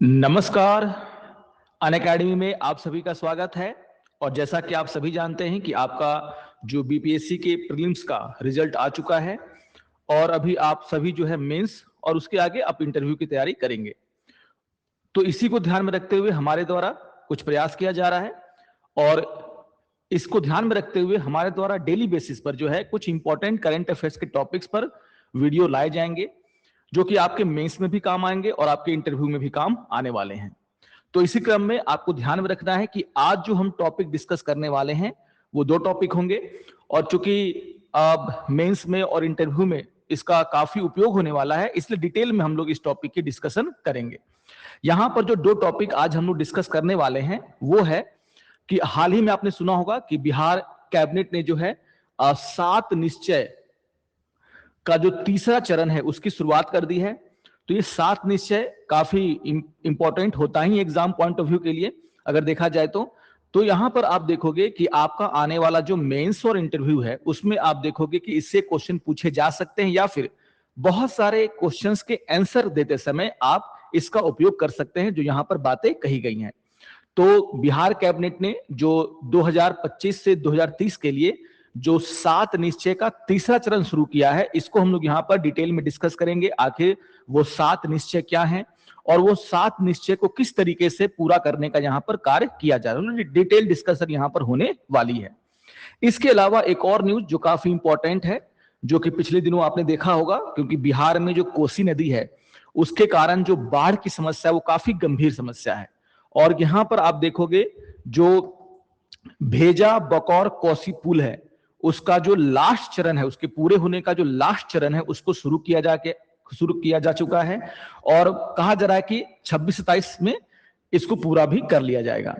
नमस्कार। अनअकैडमी में आप सभी का स्वागत है। और जैसा कि आप सभी जानते हैं कि आपका जो बीपीएससी के प्रीलिम्स का रिजल्ट आ चुका है और अभी आप सभी जो है मेंस और उसके आगे आप इंटरव्यू की तैयारी करेंगे। तो इसी को ध्यान में रखते हुए हमारे द्वारा कुछ प्रयास किया जा रहा है और इसको ध्यान में रखते हुए हमारे द्वारा डेली बेसिस पर जो है कुछ इंपॉर्टेंट करंट अफेयर्स के टॉपिक्स पर वीडियो लाए जाएंगे जो कि आपके मेंस में भी काम आएंगे और आपके इंटरव्यू में भी काम आने वाले हैं। तो इसी क्रम में आपको ध्यान में रखना है कि आज जो हम टॉपिक डिस्कस करने वाले हैं वो दो टॉपिक होंगे और चूंकि अब मेंस में और इंटरव्यू में इसका काफी उपयोग होने वाला है इसलिए डिटेल में हम लोग इस टॉपिक की डिस्कशन करेंगे। यहां पर जो दो टॉपिक आज हम लोग डिस्कस करने वाले हैं वो है कि हाल ही में आपने सुना होगा कि बिहार कैबिनेट ने जो है 7 निश्चय का जो तीसरा चरण है उसकी शुरुआत कर दी है। तो ये 7 निश्चय काफी इंपॉर्टेंट होता ही एग्जाम पॉइंट ऑफ व्यू के लिए अगर देखा जाए तो यहां पर आप देखोगे कि आपका आने वाला जो मेंस और इंटरव्यू है उसमें आप देखोगे कि इससे क्वेश्चन पूछे जा सकते हैं या फिर बहुत सारे क्वेश्चंस के आंसर देते समय आप इसका उपयोग कर सकते हैं जो यहां पर बातें कही गई हैं। तो बिहार कैबिनेट ने जो 2025 से 2030 के लिए जो 7 निश्चय का तीसरा चरण शुरू किया है इसको हम लोग यहां पर डिटेल में डिस्कस करेंगे। आखिर वो 7 निश्चय क्या हैं और वो 7 निश्चय को किस तरीके से पूरा करने का यहां पर कार्य किया जा रहा है, डिटेल डिस्कशन यहां पर होने वाली है। इसके अलावा एक और न्यूज जो काफी इंपॉर्टेंट है जो कि पिछले दिनों आपने देखा होगा, क्योंकि बिहार में जो कोसी नदी है उसके कारण जो बाढ़ की समस्या वो काफी गंभीर समस्या है। और यहां पर आप देखोगे जो भेजा बकौर कोसी पुल है उसका जो लास्ट चरण है उसके पूरे होने का जो लास्ट चरण है उसको शुरू किया जा चुका है और कहा जा रहा है कि 26-27 में इसको पूरा भी कर लिया जाएगा।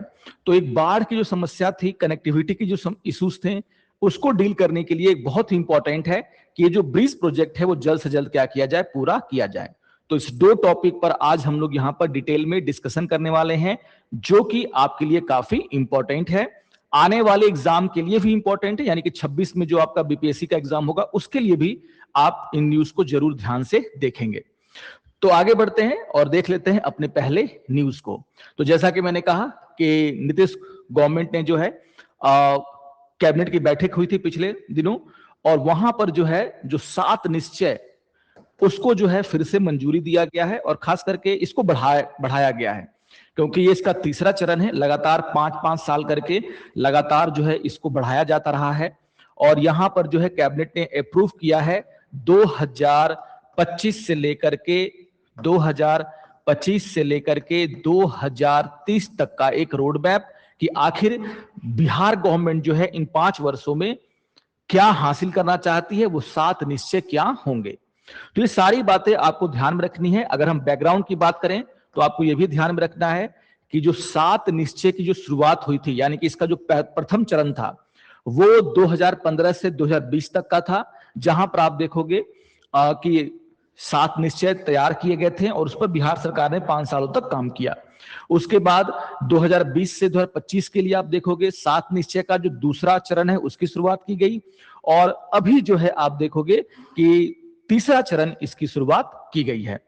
तो एक बाढ़ की जो समस्या थी, कनेक्टिविटी की जो इश्यूज थे उसको डील करने के लिए एक बहुत ही इंपॉर्टेंट है कि ये जो ब्रिज प्रोजेक्ट है वो जल्द से जल्द क्या किया जाए, पूरा किया जाए। तो इस दो टॉपिक पर आज हम लोग यहां पर डिटेल में डिस्कशन करने वाले हैं जो कि आपके लिए काफी इंपॉर्टेंट है, आने वाले एग्जाम के लिए भी इंपॉर्टेंट है, यानी कि 26 में जो आपका बीपीएससी का एग्जाम होगा उसके लिए भी आप इन न्यूज को जरूर ध्यान से देखेंगे। तो आगे बढ़ते हैं और देख लेते हैं अपने पहले न्यूज को। तो जैसा कि मैंने कहा कि नीतीश गवर्नमेंट ने जो है कैबिनेट की बैठक हुई थी पिछले दिनों और वहां पर जो है जो 7 निश्चय उसको जो है फिर से मंजूरी दिया गया है और खास करके इसको बढ़ाया गया है क्योंकि ये इसका तीसरा चरण है। लगातार 5-5 साल करके लगातार जो है इसको बढ़ाया जाता रहा है और यहां पर जो है कैबिनेट ने अप्रूव किया है 2025 से लेकर के 2030 तक का एक रोड मैप कि आखिर बिहार गवर्नमेंट जो है इन 5 वर्षों में क्या हासिल करना चाहती है, वो 7 निश्चय क्या होंगे। तो ये सारी बातें आपको ध्यान में रखनी है। अगर हम बैकग्राउंड की बात करें तो आपको यह भी ध्यान में रखना है कि जो 7 निश्चय की जो शुरुआत हुई थी, यानी कि इसका जो प्रथम चरण था वो 2015 से 2020 तक का था, जहां पर आप देखोगे कि 7 निश्चय तैयार किए गए थे और उस पर बिहार सरकार ने 5 सालों तक काम किया। उसके बाद 2020 से 2025 के लिए आप देखोगे 7 निश्चय का जो दूसरा चरण है उसकी शुरुआत की गई और अभी जो है आप देखोगे कि तीसरा चरण इसकी शुरुआत की गई है।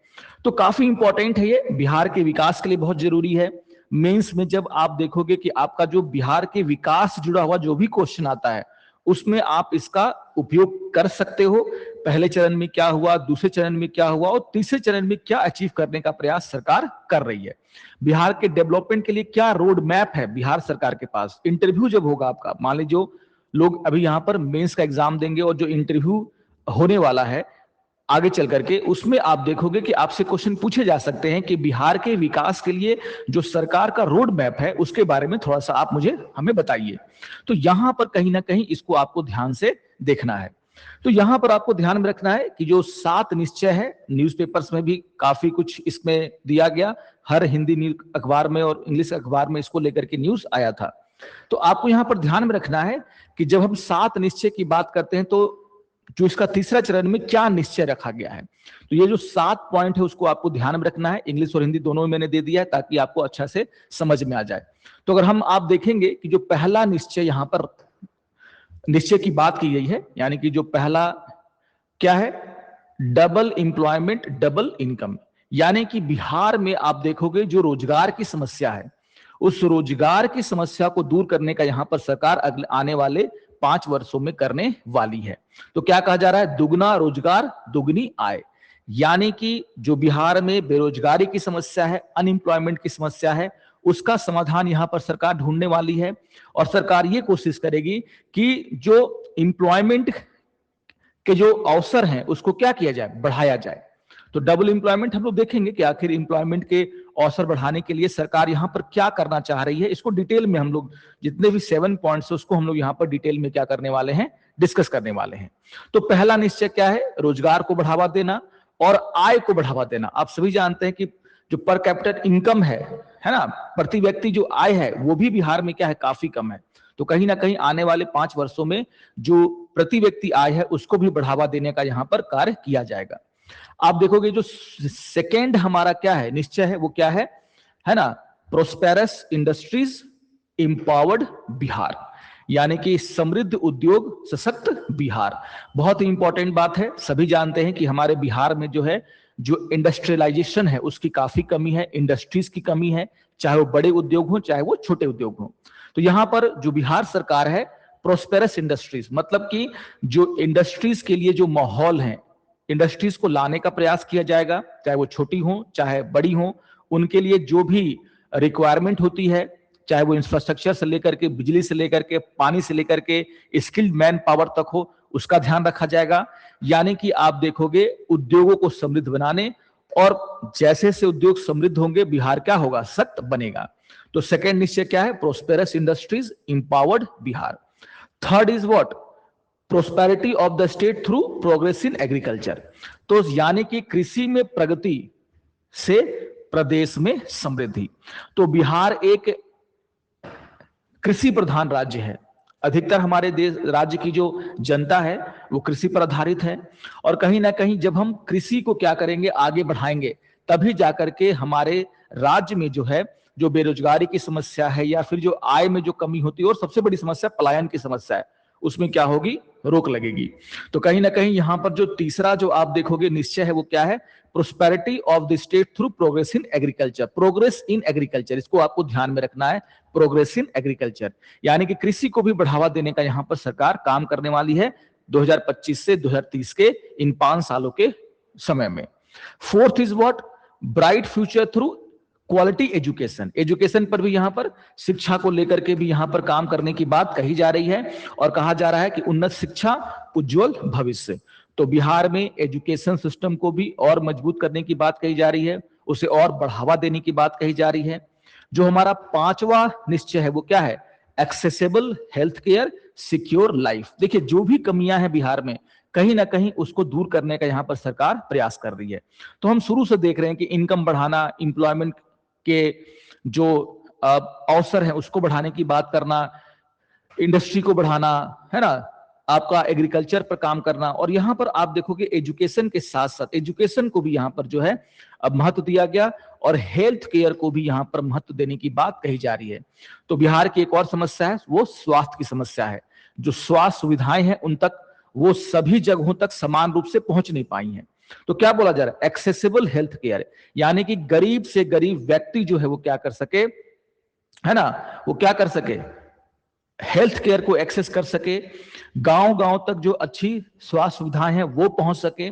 तो काफी इंपॉर्टेंट है, ये बिहार के विकास के लिए बहुत जरूरी है। मेंस में जब आप देखोगे कि आपका जो बिहार के विकास से जुड़ा हुआ जो भी क्वेश्चन आता है उसमें आप इसका उपयोग कर सकते हो। पहले चरण में क्या हुआ, दूसरे चरण में क्या हुआ और तीसरे चरण में क्या अचीव करने का प्रयास सरकार कर रही है। बिहार के डेवलपमेंट के लिए क्या रोड मैप है बिहार सरकार के पास। इंटरव्यू जब होगा आपका, मान लीजिए जो लोग अभी यहां पर मेंस का एग्जाम देंगे और जो इंटरव्यू होने वाला है आगे चल करके, उसमें आप देखोगे कि आपसे क्वेश्चन पूछे जा सकते हैं कि बिहार के विकास के लिए जो सरकार का रोड मैप है उसके बारे में थोड़ा सा आप हमें बताइए। तो यहां पर कहीं ना कहीं इसको आपको ध्यान से देखना है। तो यहां पर आपको ध्यान में रखना है कि जो 7 निश्चय है, न्यूज़पेपर्स में भी काफी कुछ इसमें दिया गया, हर हिंदी न्यूज अखबार में और इंग्लिश अखबार में इसको लेकर के न्यूज आया था। तो आपको यहां पर ध्यान में रखना है कि जब हम 7 निश्चय की बात करते हैं तो जो इसका तीसरा चरण में क्या निश्चय रखा गया है, तो ये जो 7 पॉइंट है उसको आपको ध्यान में रखना है। इंग्लिश और हिंदी दोनों में मैंने दे दिया है ताकि आपको अच्छा से समझ में आ जाए। तो अगर आप देखेंगे कि जो पहला निश्चय यहां पर निश्चय की बात की गई है, यानी कि जो पहला क्या है, डबल इंप्लॉयमेंट डबल इनकम, यानी कि बिहार में आप देखोगे जो रोजगार की समस्या है, उस रोजगार की समस्या को दूर करने का यहां पर सरकार अगले आने वाले 5 वर्षों में करने वाली है। तो क्या कहा जा रहा है? दुगना रोजगार, दुगनी आय। यानी कि जो बिहार में बेरोजगारी की समस्या है, अनएम्प्लॉयमेंट की समस्या है, उसका समाधान यहां पर सरकार ढूंढने वाली है। और सरकार ये कोशिश करेगी कि जो एम्प्लॉयमेंट के जो अवसर हैं उसको क्या किया जाए? बढ़ाया जाए। तो डबल एम्प्लॉयमेंट हम लोग देखेंगे कि आखिर एम्प्लॉयमेंट के अवसर बढ़ाने के लिए सरकार यहां पर क्या करना चाह रही है। इसको डिटेल में हम लोग जितने भी 7 पॉइंट्स है उसको हम लोग यहां पर डिटेल में क्या करने वाले हैं? डिस्कस करने वाले हैं। तो पहला निश्चय क्या है? रोजगार को बढ़ावा देना और आय को बढ़ावा देना। आप सभी जानते हैं कि जो पर कैपिटल इनकम है ना, प्रति व्यक्ति जो आय है वो भी बिहार में क्या है? काफी कम है। तो कहीं ना कहीं आने वाले 5 वर्षों में जो प्रति व्यक्ति आय है उसको भी बढ़ावा देने का यहां पर कार्य किया जाएगा। आप देखोगे जो सेकेंड हमारा क्या है निश्चय है, वो क्या है ना? Prosperous industries, empowered Bihar. यानी कि समृद्ध उद्योग, सशक्त बिहार। बहुत ही इंपॉर्टेंट बात है। सभी जानते हैं कि हमारे बिहार में जो है जो इंडस्ट्रियलाइजेशन है उसकी काफी कमी है, इंडस्ट्रीज की कमी है, चाहे वो बड़े उद्योग हो चाहे वो छोटे उद्योग हो। तो यहां पर जो बिहार सरकार है, प्रोस्पेरस इंडस्ट्रीज मतलब कि जो इंडस्ट्रीज के लिए जो माहौल है, इंडस्ट्रीज को लाने का प्रयास किया जाएगा, चाहे वो छोटी हो चाहे बड़ी हो। उनके लिए जो भी रिक्वायरमेंट होती है, चाहे वो इंफ्रास्ट्रक्चर से लेकर के, बिजली से लेकर के, पानी से लेकर के, स्किल्ड मैन पावर तक हो, उसका ध्यान रखा जाएगा। यानी कि आप देखोगे उद्योगों को समृद्ध बनाने, और जैसे से उद्योग समृद्ध होंगे बिहार क्या होगा? सशक्त बनेगा। तो सेकेंड निश्चय क्या है? Prosperous industries, empowered Bihar. Third is what? Prosperity of the state through progress in agriculture. तो यानी कि कृषि में प्रगति से प्रदेश में समृद्धि। तो बिहार एक कृषि प्रधान राज्य है। अधिकतर हमारे देश राज्य की जो जनता है वो कृषि पर आधारित है। और कहीं ना कहीं जब हम कृषि को क्या करेंगे? आगे बढ़ाएंगे, तभी जाकर के हमारे राज्य में जो है जो बेरोजगारी की समस्या है या फिर जो आय में जो कमी होती है, और सबसे बड़ी समस्या पलायन की समस्या है, उसमें क्या होगी? रोक लगेगी। तो कहीं ना कहीं यहां पर जो तीसरा जो आप देखोगे निश्चय है वो क्या है? Prosperity of the state through progress in agriculture. Progress in agriculture, इसको आपको ध्यान में रखना है। प्रोग्रेस इन एग्रीकल्चर यानी कि कृषि को भी बढ़ावा देने का यहां पर सरकार काम करने वाली है 2025 से 2030 के इन 5 सालों के समय में। Fourth is what? Bright future through quality education. Education पर भी यहां पर शिक्षा को लेकर के भी यहां पर काम करने की बात कही जा रही है, और कहा जा रहा है कि उन्नत शिक्षा, उज्जवल भविष्य। तो बिहार में एजुकेशन सिस्टम को भी और मजबूत करने की बात कही जा रही है, उसे और बढ़ावा देने की बात कही जा रही है। जो हमारा 5वां निश्चय है वो क्या है? Accessible health care, secure life. देखिए जो भी कमियां हैं बिहार में, कहीं ना कहीं उसको दूर करने का यहां पर सरकार प्रयास कर रही है। तो हम शुरू से देख रहे हैं कि इनकम बढ़ाना, इंप्लॉयमेंट के जो अवसर है उसको बढ़ाने की बात करना, इंडस्ट्री को बढ़ाना, है ना, आपका एग्रीकल्चर पर काम करना। और यहां पर आप देखोगे एजुकेशन के साथ साथ एजुकेशन को भी यहां पर जो है अब महत्व दिया गया, और हेल्थ केयर को भी यहां पर महत्व देने की बात कही जा रही है। तो बिहार की एक और समस्या है वो स्वास्थ्य की समस्या है। जो स्वास्थ्य सुविधाएं हैं उन तक, वो सभी जगहों तक समान रूप से पहुंच नहीं पाई हैं। तो क्या बोला जा रहा है? एक्सेसिबल हेल्थ केयर, यानी कि गरीब से गरीब व्यक्ति जो है वो क्या कर सके, है ना, वो क्या कर सके? हेल्थ केयर को एक्सेस कर सके, गांव गांव तक जो अच्छी स्वास्थ्य सुविधाएं हैं वो पहुंच सके,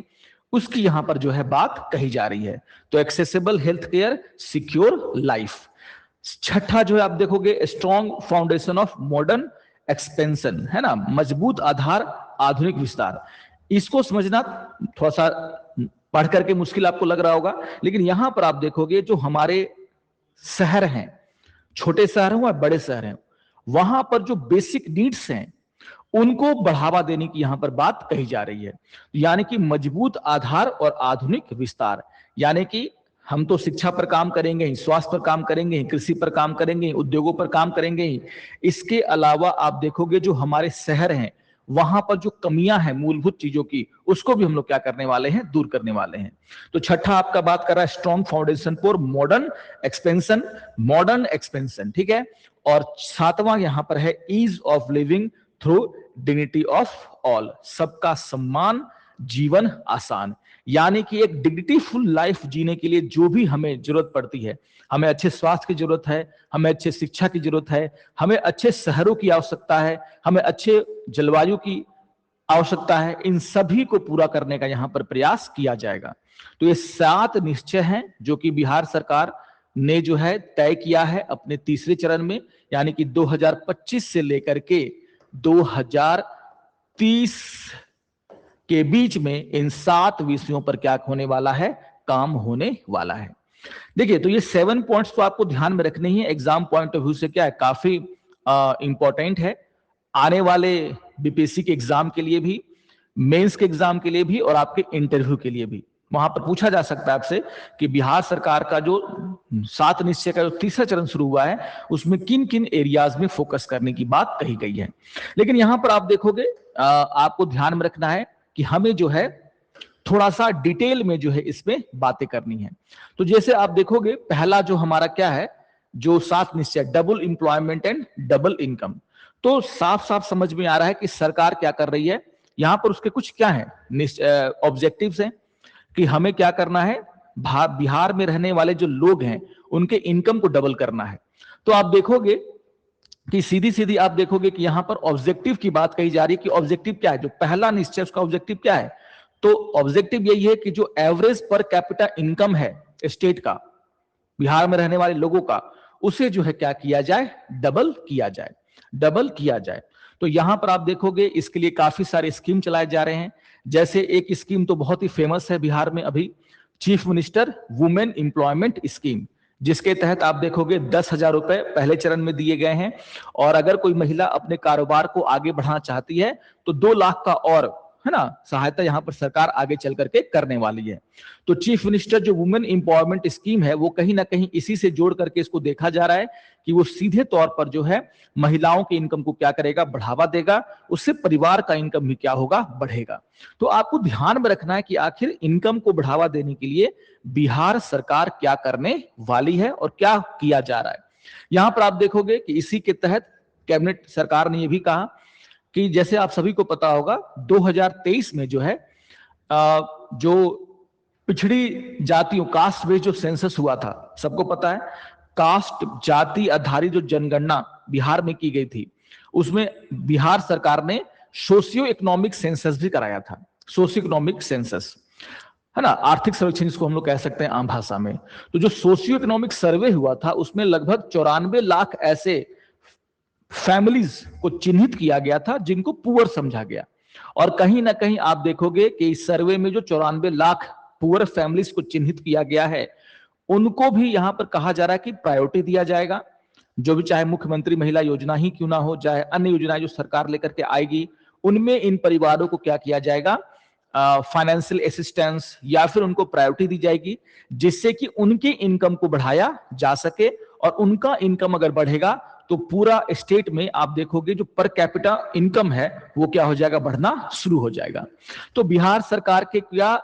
उसकी यहां पर जो है बात कही जा रही है। तो accessible health care, secure life. छठा जो है आप देखोगे strong foundation of modern expansion, है ना, मजबूत आधार, आधुनिक विस्तार। इसको समझना थोड़ा सा पढ़ करके मुश्किल आपको लग रहा होगा, लेकिन यहां पर आप देखोगे जो हमारे शहर हैं, छोटे शहर हो या बड़े शहर हैं, वहां पर जो बेसिक नीड्स हैं उनको बढ़ावा देने की यहां पर बात कही जा रही है। यानी कि मजबूत आधार और आधुनिक विस्तार। यानी कि हम तो शिक्षा पर काम करेंगे ही, स्वास्थ्य पर काम करेंगे ही, कृषि पर काम करेंगे ही, उद्योगों पर काम करेंगे ही। इसके अलावा आप देखोगे जो हमारे शहर हैं वहां पर जो कमियां हैं मूलभूत चीजों की, उसको भी हम लोग क्या करने वाले हैं? दूर करने वाले हैं। तो छठा आपका बात कर रहा है strong foundation for modern expansion, modern expansion, ठीक है। और 7वां यहां पर है ease of living through dignity of all, सबका सम्मान, जीवन आसान। यानी कि एक डिग्निटीफुल लाइफ जीने के लिए जो भी हमें जरूरत पड़ती है, हमें अच्छे स्वास्थ्य की जरूरत है, हमें अच्छे शिक्षा की जरूरत है, हमें अच्छे शहरों की आवश्यकता है, हमें अच्छे जलवायु की आवश्यकता है, इन सभी को पूरा करने का यहां पर प्रयास किया जाएगा। तो ये 7 निश्चय हैं जो कि बिहार सरकार ने जो है तय किया है अपने तीसरे चरण में, यानी कि 2025 से लेकर के 2030 के बीच में इन 7 विषयों पर क्या होने वाला है, काम होने वाला है। देखिए, तो ये 7 पॉइंट्स तो आपको ध्यान में रखने ही है। एग्जाम पॉइंट ऑफ व्यू से क्या है, काफी इंपॉर्टेंट है आने वाले बीपीएससी के एग्जाम के लिए भी, मेंस के एग्जाम के लिए भी और आपके इंटरव्यू के लिए भी। वहां पर पूछा जा सकता है आपसे कि बिहार सरकार का जो 7 निश्चय का जो तीसरा चरण शुरू हुआ है उसमें किन किन एरियाज में फोकस करने की बात कही गई है। लेकिन यहां पर आप देखोगे, आपको ध्यान में रखना है कि हमें जो है थोड़ा सा डिटेल में जो है इसमें बातें करनी है। तो जैसे आप देखोगे, पहला जो हमारा क्या है, जो 7 निश्चय, double employment and double income. तो साफ साफ समझ में आ रहा है कि सरकार क्या कर रही है यहां पर, उसके कुछ क्या है ऑब्जेक्टिव्स हैं कि हमें क्या करना है, बिहार में रहने वाले जो लोग हैं उनके इनकम को डबल करना है। तो आप देखोगे कि सीधी सीधी आप देखोगे कि यहां पर ऑब्जेक्टिव की बात कही जा रही है कि ऑब्जेक्टिव क्या है, जो पहला निश्चय उसका ऑब्जेक्टिव क्या है। तो ऑब्जेक्टिव यही है कि जो एवरेज पर कैपिटा इनकम है स्टेट का, बिहार में रहने वाले लोगों का, उसे जो है क्या किया जाए, डबल किया जाए, डबल किया जाए। तो यहां पर आप देखोगे इसके लिए काफी सारे स्कीम चलाए जा रहे हैं। जैसे एक स्कीम तो बहुत ही फेमस है बिहार में अभी, chief minister women employment scheme, जिसके तहत आप देखोगे 10,000 रुपए पहले चरण में दिए गए हैं। और अगर कोई महिला अपने कारोबार को आगे बढ़ाना चाहती है तो 2 लाख का और, है ना, सहायता यहां पर सरकार आगे चल करके करने वाली है। तो चीफ मिनिस्टर जो वुमेन एम्पावरमेंट स्कीम है वो कहीं ना कहीं इसी से जोड़ करके इसको देखा जा रहा है कि वो सीधे तौर पर जो है महिलाओं के इनकम को क्या करेगा, बढ़ावा देगा, उससे परिवार का इनकम भी क्या होगा, बढ़ेगा। तो आपको ध्यान में रखना है कि आखिर इनकम को बढ़ावा देने के लिए बिहार सरकार क्या करने वाली है और क्या किया जा रहा है। यहां पर आप देखोगे कि इसी के तहत कैबिनेट सरकार ने यह भी कहा कि जैसे आप सभी को पता होगा 2023 में जो है जो पिछड़ी जातियों, कास्ट बेस्ड जो सेंसस हुआ था, सबको पता है, कास्ट जाति आधारित जो जनगणना बिहार में की गई थी, उसमें बिहार सरकार ने सोशियो इकोनॉमिक सेंसस भी कराया था। सोशियो इकोनॉमिक सेंसस, है ना, आर्थिक सर्वेक्षण जिसको हम लोग कह सकते हैं आम भाषा में। तो जो सोशियो इकोनॉमिक सर्वे हुआ था उसमें लगभग 94 लाख ऐसे फैमिलीज को चिन्हित किया गया था जिनको पुअर समझा गया। और कहीं ना कहीं आप देखोगे कि इस सर्वे में जो 94 लाख पुअर फैमिलीज को चिन्हित किया गया है, उनको भी यहां पर कहा जा रहा है कि प्रायोरिटी दिया जाएगा। जो भी, चाहे मुख्यमंत्री महिला योजना ही क्यों ना हो, चाहे अन्य योजनाएं जो सरकार लेकर के आएगी, उनमें इन परिवारों को क्या किया जाएगा, फाइनेंशियल असिस्टेंस या फिर उनको प्रायोरिटी दी जाएगी, जिससे कि उनकी इनकम को बढ़ाया जा सके। और उनका इनकम अगर बढ़ेगा तो पूरा स्टेट में आप देखोगे जो पर कैपिटा इनकम है वो क्या हो जाएगा, बढ़ना शुरू हो जाएगा। तो बिहार सरकार के क्या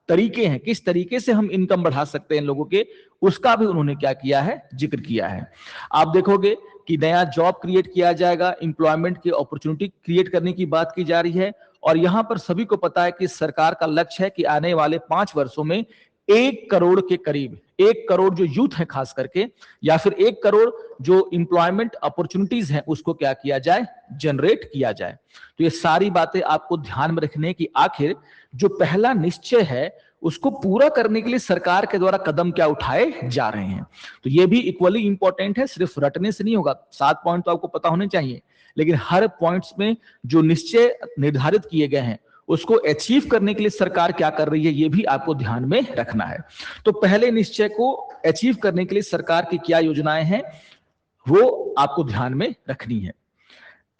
तरीके हैं, किस तरीके से हम इनकम बढ़ा सकते हैं लोगों के, उसका भी उन्होंने क्या किया है, जिक्र किया है। आप देखोगे कि नया जॉब क्रिएट किया जाएगा, एम्प्लॉयमेंट की अपॉर्चुनिटी क्रिएट करने की बात की जा रही है। और यहां पर सभी को पता है कि सरकार का लक्ष्य है कि आने वाले 5 वर्षों में 1 करोड़ के करीब, 1 करोड़ जो यूथ है खास करके, या फिर 1 करोड़ जो एम्प्लॉयमेंट अपॉर्चुनिटीज हैं उसको क्या किया जाए, जनरेट किया जाए। तो ये सारी बातें आपको ध्यान में रखने की, आखिर जो पहला निश्चय है उसको पूरा करने के लिए सरकार के द्वारा कदम क्या उठाए जा रहे हैं। तो ये भी इक्वली इंपॉर्टेंट है, सिर्फ रटने से नहीं होगा। 7 पॉइंट तो आपको पता होने चाहिए, लेकिन हर पॉइंट्स में जो निश्चय निर्धारित किए गए हैं उसको अचीव करने के लिए सरकार क्या कर रही है, ये भी आपको ध्यान में रखना है। तो पहले निश्चय को अचीव करने के लिए सरकार की क्या योजनाएं हैं वो आपको ध्यान में रखनी है।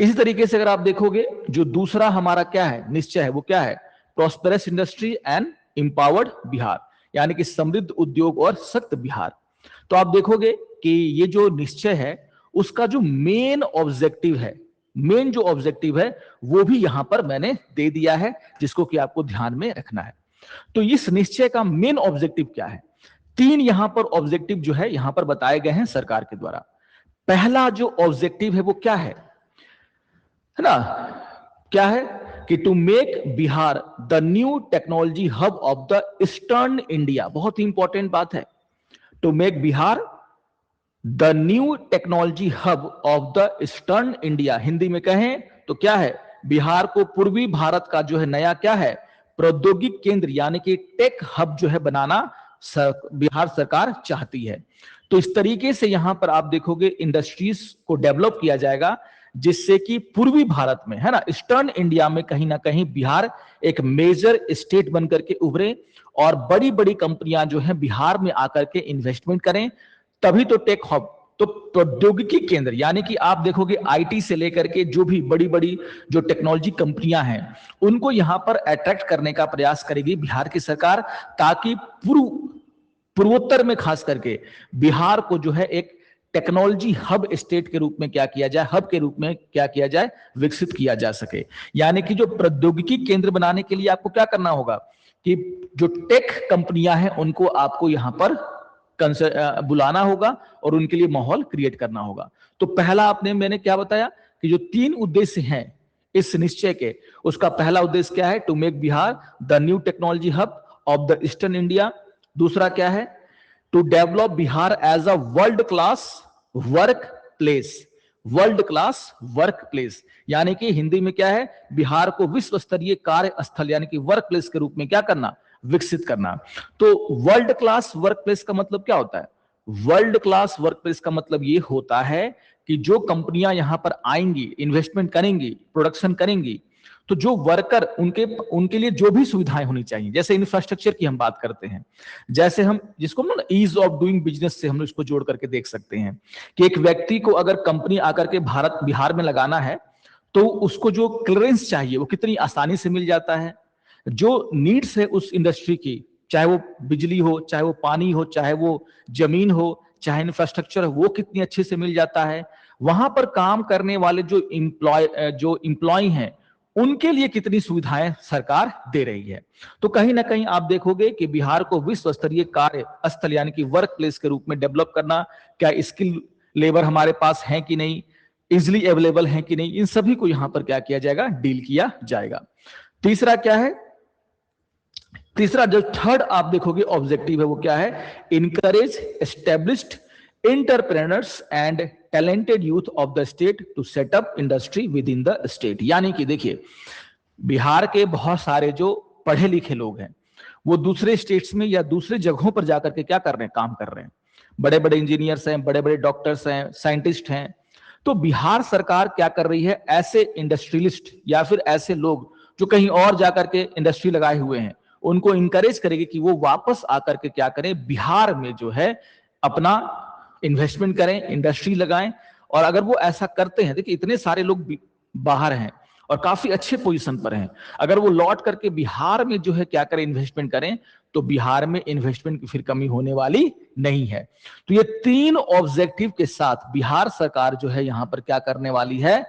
इसी तरीके से अगर आप देखोगे जो दूसरा हमारा क्या है निश्चय है, वो क्या है, prosperous industry and empowered Bihar, यानी कि समृद्ध उद्योग और सशक्त बिहार। तो आप देखोगे कि ये जो निश्चय है उसका जो मेन ऑब्जेक्टिव है, मेन जो ऑब्जेक्टिव है वो भी यहां पर मैंने दे दिया है, जिसको कि आपको ध्यान में रखना है। तो इस निश्चय का मेन ऑब्जेक्टिव क्या है, 3 यहां पर ऑब्जेक्टिव जो है यहां पर बताए गए हैं सरकार के द्वारा। पहला जो ऑब्जेक्टिव है वो क्या है ना, क्या है कि to make Bihar the new technology hub of the eastern India. बहुत ही इंपॉर्टेंट बात है, to make Bihar the new technology hub of the eastern India. Hindi में कहें तो क्या है, बिहार को पूर्वी भारत का जो है नया क्या है, प्रौद्योगिक केंद्र यानी कि टेक हब जो है बनाना बिहार सरकार चाहती है। तो इस तरीके से यहां पर आप देखोगे इंडस्ट्रीज को डेवलप किया जाएगा, जिससे कि पूर्वी भारत में, है ना, ईस्टर्न इंडिया में कहीं ना कहीं बिहार एक मेजर स्टेट बनकर के उभरे और बड़ी बड़ी कंपनियां जो है बिहार में आकर के इन्वेस्टमेंट करें। तभी तो टेक हब, तो प्रौद्योगिकी केंद्र, यानी कि आप देखोगे आईटी से लेकर के जो भी बड़ी बड़ी जो टेक्नोलॉजी कंपनियां हैं उनको यहां पर अट्रैक्ट करने का प्रयास करेगी बिहार की सरकार, ताकि पूर्वोत्तर में खास करके बिहार को जो है एक टेक्नोलॉजी हब स्टेट के रूप में क्या किया जाए, हब के रूप में क्या किया जाए, विकसित किया जा सके। यानी कि जो प्रौद्योगिकी केंद्र बनाने के लिए आपको क्या करना होगा कि जो टेक कंपनियां हैं उनको आपको यहां पर बुलाना होगा और उनके लिए माहौल क्रिएट करना होगा। तो पहला मैंने क्या बताया कि जो 3 उद्देश्य हैं इस निश्चय के, उसका पहला उद्देश्य क्या है, to make Bihar the new technology hub of the eastern India. दूसरा क्या है, to develop Bihar as a world class work place. World class work place यानी कि हिंदी में क्या है, बिहार को विश्व स्तरीय कार्य स्थल यानी कि वर्क प्लेस के रूप में क्या करना, विकसित करना। तो वर्ल्ड क्लास वर्क प्लेस का मतलब क्या होता है, वर्ल्ड क्लास वर्क प्लेस का मतलब ये होता है कि जो कंपनियां यहां पर आएंगी, इन्वेस्टमेंट करेंगी, प्रोडक्शन करेंगी, तो जो वर्कर उनके लिए जो भी सुविधाएं होनी चाहिए, जैसे इंफ्रास्ट्रक्चर की हम बात करते हैं, जैसे हम जिसको ना ईज ऑफ डूइंग बिजनेस से हम इसको जोड़ करके देख सकते हैं कि एक व्यक्ति को अगर कंपनी आकर के बिहार में लगाना है तो उसको जो क्लियरेंस चाहिए वो कितनी आसानी से मिल जाता है। जो नीड्स है उस इंडस्ट्री की, चाहे वो बिजली हो, चाहे वो पानी हो, चाहे वो जमीन हो, चाहे इंफ्रास्ट्रक्चर हो, वो कितनी अच्छे से मिल जाता है। वहां पर काम करने वाले जो इम्प्लॉय हैं उनके लिए कितनी सुविधाएं सरकार दे रही है। तो कहीं ना कहीं आप देखोगे कि बिहार को विश्व स्तरीय कार्य स्थल यानी कि वर्क प्लेस के रूप में डेवलप करना, क्या स्किल लेबर हमारे पास है कि नहीं, इजिली अवेलेबल है कि नहीं, इन सभी को यहां पर क्या किया जाएगा, डील किया जाएगा। तीसरा क्या है, तीसरा जो थर्ड आप देखोगे ऑब्जेक्टिव है वो क्या है, encourage established entrepreneurs and talented youth of the state to set up industry within the state. यानी कि देखिए बिहार के बहुत सारे जो पढ़े लिखे लोग हैं वो दूसरे स्टेट्स में या दूसरे जगहों पर जाकर के क्या कर रहे हैं, काम कर रहे हैं। बड़े बड़े इंजीनियर्स हैं, बड़े बड़े डॉक्टर्स हैं, साइंटिस्ट हैं। तो बिहार सरकार क्या कर रही है, ऐसे इंडस्ट्रियलिस्ट या फिर ऐसे लोग जो कहीं और जाकर के इंडस्ट्री लगाए हुए हैं उनको इंकरेज करेगी कि वो वापस आकर के क्या करें, बिहार में जो है अपना इन्वेस्टमेंट करें, इंडस्ट्री लगाएं। और अगर वो ऐसा करते हैं, देखिए इतने सारे लोग बाहर हैं और काफी अच्छे पोजीशन पर हैं, अगर वो लौट करके बिहार में जो है क्या करें, इन्वेस्टमेंट करें, तो बिहार में इन्वेस्टमेंट की फिर कमी होने वाली नहीं है। तो ये 3 ऑब्जेक्टिव के साथ बिहार सरकार जो है यहां पर क्या करने वाली है,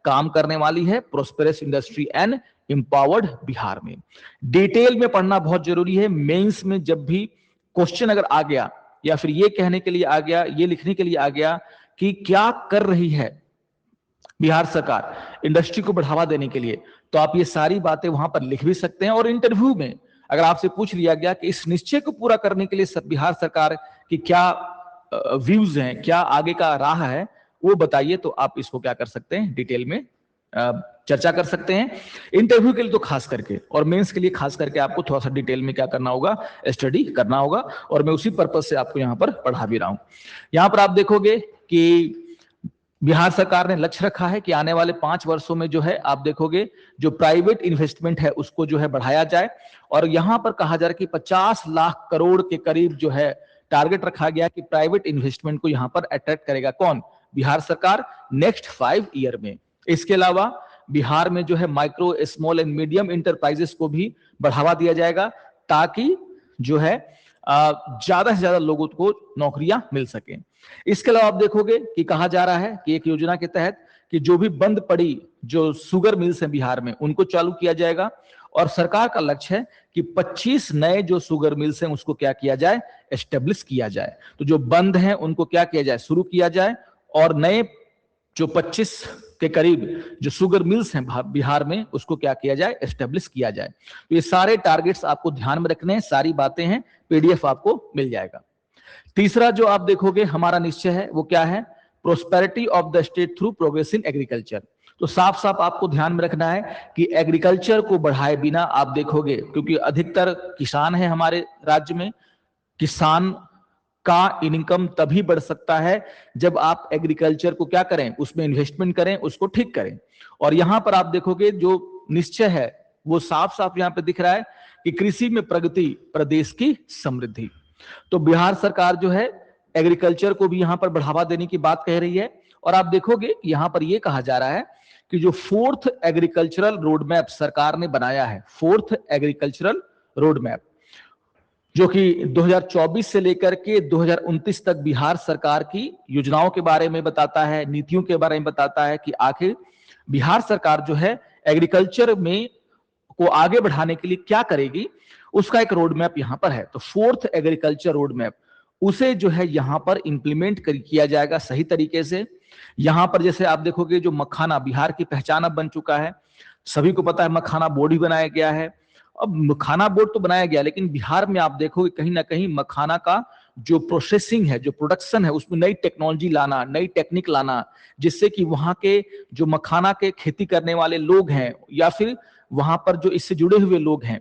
काम करने वाली है, prosperous industry and empowered Bihar में। डिटेल में पढ़ना बहुत जरूरी है। मेंस में जब भी क्वेश्चन अगर आ गया या फिर ये कहने के लिए आ गया, ये लिखने के लिए आ गया कि क्या कर रही है बिहार सरकार इंडस्ट्री को बढ़ावा देने के लिए, तो आप ये सारी बातें वहां पर लिख भी सकते हैं। और इंटरव्यू में अगर आपसे पूछ लिया गया कि इस निश्चय को पूरा करने के लिए बिहार सरकार की क्या व्यूज हैं, क्या आगे का राह है, वो बताइए, तो आप इसको क्या कर सकते हैं, डिटेल में चर्चा कर सकते हैं। इंटरव्यू के लिए तो खास करके और मेंस के लिए खास करके आपको थोड़ा सा डिटेल में क्या करना होगा, स्टडी करना होगा। और मैं उसी पर्पज से आपको यहां पर पढ़ा भी रहा हूं। यहां पर आप देखोगे कि बिहार सरकार ने लक्ष्य रखा है कि आने वाले 5 वर्षों में जो है आप देखोगे जो प्राइवेट इन्वेस्टमेंट है उसको जो है बढ़ाया जाए। और यहां पर कहा जा रहा है कि 50 लाख करोड़ के करीब जो है टारगेट रखा गया कि प्राइवेट इन्वेस्टमेंट को यहां पर अट्रैक्ट करेगा कौन, बिहार सरकार, नेक्स्ट 5 ईयर में। इसके अलावा बिहार में जो है micro, small and medium enterprises को भी बढ़ावा दिया जाएगा ताकि जो है ज्यादा से ज्यादा लोगों को नौकरियां मिल सके। इसके अलावा आप देखोगे कि कहा जा रहा है कि एक योजना के तहत कि जो भी बंद पड़ी जो शुगर मिल्स हैं बिहार में उनको चालू किया जाएगा। और सरकार का लक्ष्य है कि 25 नए जो शुगर मिल्स हैं उसको क्या किया जाए, एस्टेब्लिश किया जाए। तो जो बंद हैं उनको क्या किया जाए, शुरू किया जाए। और नए जो 25 के करीब जो शुगर मिल्स हैं बिहार में, उसको क्या किया जाए, एस्टेब्लिश किया जाए। तो ये सारे टारगेट्स आपको ध्यान में रखने हैं, सारी बातें हैं, पीडीएफ आपको मिल जाएगा। तीसरा जो आप देखोगे हमारा निश्चय है वो क्या है, prosperity of the state through progress in agriculture. तो साफ साफ आपको ध्यान में रखना है कि एग्रीकल्चर को बढ़ाए बिना आप देखोगे, क्योंकि अधिकतर किसान है हमारे राज्य में, किसान का इनकम तभी बढ़ सकता है जब आप एग्रीकल्चर को क्या करें, उसमें इन्वेस्टमेंट करें, उसको ठीक करें। और यहां पर आप देखोगे जो निश्चय है वो साफ साफ यहां पे दिख रहा है कि कृषि में प्रगति, प्रदेश की समृद्धि। तो बिहार सरकार जो है एग्रीकल्चर को भी यहां पर बढ़ावा देने की बात कह रही है। और आप देखोगे यहां पर यह कहा जा रहा है कि जो 4th एग्रीकल्चरल रोड मैप सरकार ने बनाया है, 4th एग्रीकल्चरल रोड मैप, जो कि 2024 से लेकर के 2029 तक बिहार सरकार की योजनाओं के बारे में बताता है, नीतियों के बारे में बताता है कि आखिर बिहार सरकार जो है एग्रीकल्चर में को आगे बढ़ाने के लिए क्या करेगी, उसका एक रोड मैप यहां पर है। तो 4th एग्रीकल्चर रोड मैप, उसे जो है यहां पर इंप्लीमेंट किया जाएगा सही तरीके से। यहां पर जैसे आप देखोगे जो मखाना बिहार की पहचान अब बन चुका है, सभी को पता है मखाना बोर्ड भी बनाया गया है। अब मखाना बोर्ड तो बनाया गया, लेकिन बिहार में आप देखोगे कहीं ना कहीं मखाना का जो प्रोसेसिंग है, जो प्रोडक्शन है, उसमें नई टेक्नोलॉजी लाना, नई टेक्निक लाना, जिससे कि वहां के जो मखाना के खेती करने वाले लोग हैं या फिर वहां पर जो इससे जुड़े हुए लोग हैं,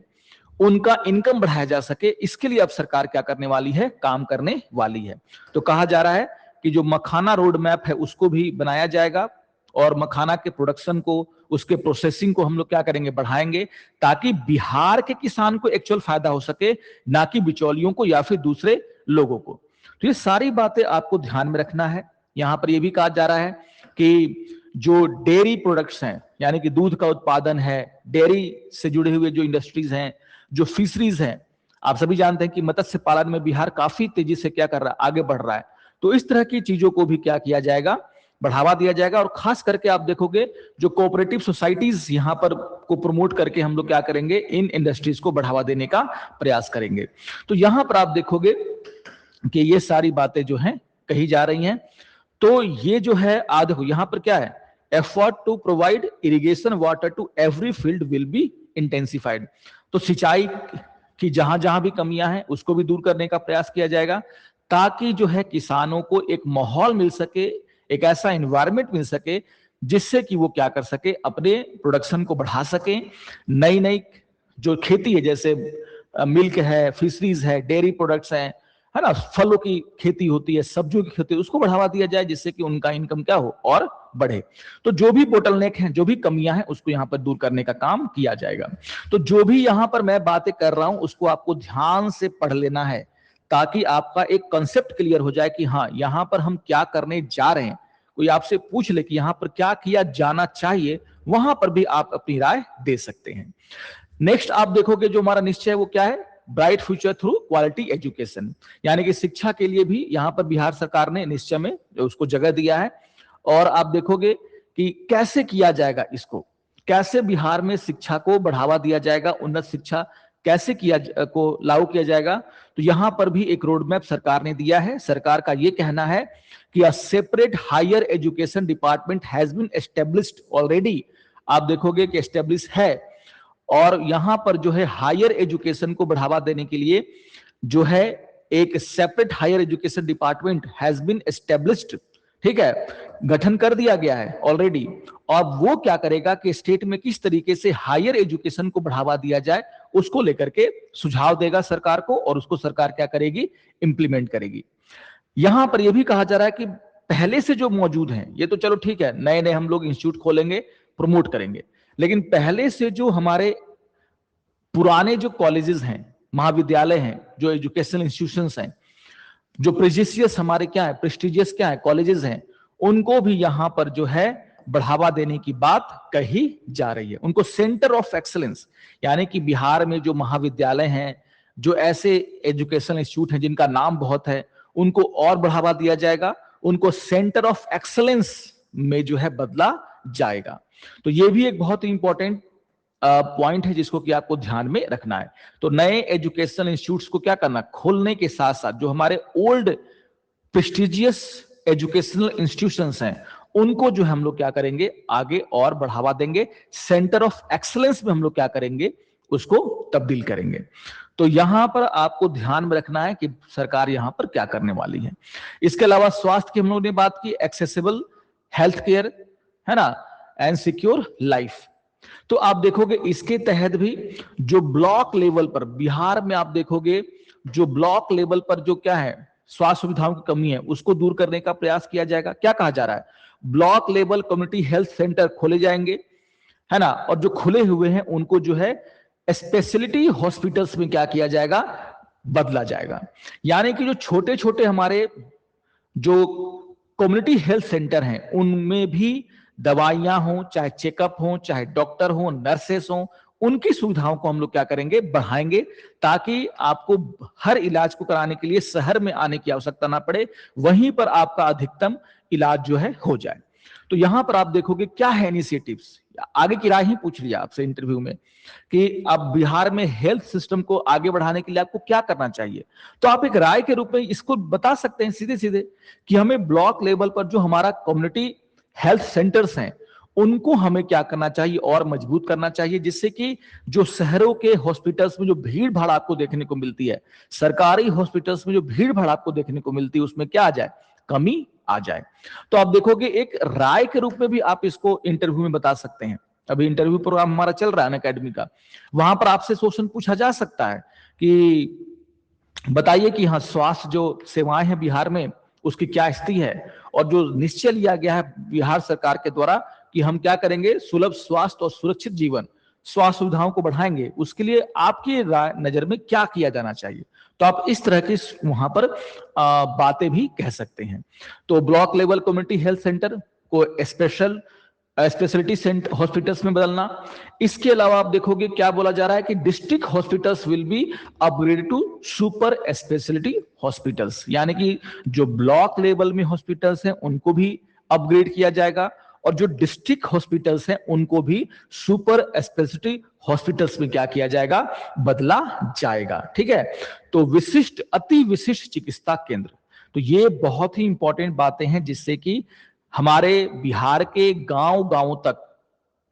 उनका इनकम बढ़ाया जा सके, इसके लिए अब सरकार क्या करने वाली है, काम करने वाली है। तो कहा जा रहा है कि जो मखाना रोड मैप है उसको भी बनाया जाएगा और मखाना के प्रोडक्शन को, उसके प्रोसेसिंग को हम लोग क्या करेंगे, बढ़ाएंगे, ताकि बिहार के किसान को एक्चुअल फायदा हो सके, ना कि बिचौलियों को या फिर दूसरे लोगों को। तो ये सारी बातें आपको ध्यान में रखना है। यहां पर यह भी कहा जा रहा है कि जो डेयरी प्रोडक्ट्स हैं, यानी कि दूध का उत्पादन है, डेयरी से जुड़े हुए जो इंडस्ट्रीज हैं, जो फिशरीज हैं, आप सभी जानते हैं कि मत्स्य पालन में बिहार काफी तेजी से क्या कर रहा है, आगे बढ़ रहा है। तो इस तरह की चीजों को भी क्या किया जाएगा, बढ़ावा दिया जाएगा। और खास करके आप देखोगे जो कोऑपरेटिव सोसाइटीज यहां पर को प्रमोट करके हम लोग क्या करेंगे, इन इंडस्ट्रीज को बढ़ावा देने का प्रयास करेंगे। तो यहां पर आप देखोगे कि ये सारी बातें जो हैं कही जा रही हैं। तो ये जो है देखो यहां पर क्या है, effort to provide irrigation water to every field will be intensified. तो सिंचाई की जहां जहां भी कमियां हैं उसको भी दूर करने का प्रयास किया जाएगा, ताकि जो है किसानों को एक माहौल मिल सके, एक ऐसा एनवायरनमेंट मिल सके जिससे कि वो क्या कर सके, अपने प्रोडक्शन को बढ़ा सके। नई नई जो खेती है, जैसे मिल्क है, फिशरीज है, डेयरी प्रोडक्ट्स हैं, है ना, फलों की खेती होती है, सब्जियों की खेती, उसको बढ़ावा दिया जाए जिससे कि उनका इनकम क्या हो और बढ़े। तो जो भी बोटलनेक हैं, जो भी कमियां हैं, उसको यहां पर दूर करने का काम किया जाएगा। तो जो भी यहां पर मैं बातें कर रहा हूं उसको आपको ध्यान से पढ़ लेना है, ताकि आपका एक कंसेप्ट क्लियर हो जाए कि हाँ यहां पर हम क्या करने जा रहे हैं। कोई आपसे पूछ ले कि यहां पर क्या किया जाना चाहिए, वहां पर भी आप अपनी राय दे सकते हैं। नेक्स्ट आप देखोगे जो हमारा निश्चय है वो क्या है, bright future through quality education, यानी कि शिक्षा के लिए भी यहां पर बिहार सरकार ने निश्चय में उसको जगह दिया है। और आप देखोगे कि कैसे किया जाएगा इसको, कैसे बिहार में शिक्षा को बढ़ावा दिया जाएगा, उन्नत शिक्षा कैसे को लागू किया जाएगा। तो यहां पर भी एक रोड मैप सरकार ने दिया है। सरकार का यह कहना है कि a separate higher education department has been established already. आप देखोगे कि एस्टेब्लिश है, और यहां पर जो है हायर एजुकेशन को बढ़ावा देने के लिए जो है एक separate higher education department has been established, ठीक है, गठन कर दिया गया है ऑलरेडी। और वो क्या करेगा कि स्टेट में किस तरीके से हायर एजुकेशन को बढ़ावा दिया जाए उसको लेकर के सुझाव देगा सरकार को, और उसको सरकार क्या करेगी, इंप्लीमेंट करेगी। यहां पर यह भी कहा जा रहा है कि पहले से जो मौजूद हैं, ये तो चलो ठीक है, नए नए हम लोग इंस्टीट्यूट खोलेंगे, प्रमोट करेंगे, लेकिन पहले से जो हमारे पुराने जो कॉलेजेस हैं, महाविद्यालय हैं, जो एजुकेशनल इंस्टीट्यूशंस हैं, जो प्रेस्टिजियस हमारे क्या है, प्रेस्टिजियस क्या है, कॉलेजेस हैं, उनको भी यहां पर जो है बढ़ावा देने की बात कही जा रही है। उनको सेंटर ऑफ एक्सीलेंस, यानी कि बिहार में जो महाविद्यालय हैं, जो ऐसे एजुकेशनल इंस्टीट्यूट हैं जिनका नाम बहुत है, उनको और बढ़ावा दिया जाएगा, उनको सेंटर ऑफ एक्सीलेंस में जो है बदला जाएगा। तो ये भी एक बहुत ही इंपॉर्टेंट पॉइंट है जिसको कि आपको ध्यान में रखना है। तो नए एजुकेशनल इंस्टीट्यूट्स को क्या करना, खोलने के साथ साथ जो हमारे ओल्ड प्रेस्टिजियस एजुकेशनल इंस्टीट्यूशंस हैं उनको जो हम लोग क्या करेंगे आगे और बढ़ावा देंगे, सेंटर ऑफ एक्सीलेंस में हम लोग क्या करेंगे उसको तब्दील करेंगे। तो यहां पर आपको ध्यान में रखना है कि सरकार यहां पर क्या करने वाली है। इसके अलावा स्वास्थ्य की हम लोगों ने बात की, एक्सेसिबल हेल्थ केयर है ना, एंड सिक्योर लाइफ। तो आप देखोगे इसके तहत भी जो ब्लॉक लेवल पर बिहार में आप देखोगे जो ब्लॉक लेवल पर जो क्या है स्वास्थ्य सुविधाओं की कमी है उसको दूर करने का प्रयास किया जाएगा। क्या कहा जा रहा है, block level community health centre खोले जाएंगे है ना, और जो खुले हुए हैं उनको जो है स्पेशलिटी हॉस्पिटल्स में क्या किया जाएगा, बदला जाएगा। यानी कि जो छोटे छोटे हमारे जो कम्युनिटी हेल्थ सेंटर हैं उनमें भी दवाइयां हो, चाहे चेकअप हो, चाहे डॉक्टर हो, नर्सेस हो, उनकी सुविधाओं को हम लोग क्या करेंगे, बढ़ाएंगे, ताकि आपको हर इलाज को कराने के लिए शहर में आने की आवश्यकता ना पड़े, वहीं पर आपका अधिकतम इलाज जो है हो जाए। तो यहां पर आप देखोगे क्या है इनिशिएटिव्स, आगे की राय ही पूछ लिया आपसे इंटरव्यू में कि अब बिहार में हेल्थ सिस्टम को आगे बढ़ाने के लिए आपको क्या करना चाहिए। तो आप एक राय के रूप में इसको बता सकते हैं सीधे सीधे कि हमें ब्लॉक लेवल पर जो हमारा कम्युनिटी हेल्थ सेंटर्स हैं उनको हमें क्या करना चाहिए और मजबूत करना चाहिए, जिससे कि जो शहरों के हॉस्पिटल्स में जो भीड़ भाड़ आपको देखने को मिलती है, सरकारी हॉस्पिटल्स में जो भीड़ भाड़ आपको देखने को मिलती है, उसमें क्या आ जाए, कमी आ जाए। तो आप देखोगे एक राय के रूप में भी आप इसको इंटरव्यू में बता सकते हैं। अभी इंटरव्यू प्रोग्राम हमारा चल रहा है अनअकैडमी का, वहां पर आपसे क्वेश्चन पूछा जा सकता है कि बताइए कि हाँ स्वास्थ्य जो सेवाएं हैं बिहार में उसकी क्या स्थिति है, और जो निश्चय लिया गया है बिहार सरकार के द्वारा कि हम क्या करेंगे, सुलभ स्वास्थ्य और सुरक्षित जीवन, स्वास्थ्य सुविधाओं को बढ़ाएंगे, उसके लिए आपकी नजर में क्या किया जाना चाहिए। तो आप इस तरह की वहां पर बातें भी कह सकते हैं। तो block level community health centre को स्पेशलिटी हॉस्पिटल्स में बदलना। इसके अलावा आप देखोगे क्या बोला जा रहा है कि district hospitals will be upgraded to super speciality hospitals, यानी कि जो ब्लॉक लेवल में हॉस्पिटल्स हैं उनको भी अपग्रेड किया जाएगा, और जो डिस्ट्रिक्ट हॉस्पिटल्स हैं उनको भी सुपर स्पेशलिटी हॉस्पिटल्स में क्या किया जाएगा, बदला जाएगा। ठीक है, तो विशिष्ट अति विशिष्ट चिकित्सा केंद्र, तो ये बहुत ही इंपॉर्टेंट बातें हैं जिससे कि हमारे बिहार के गांव गांव तक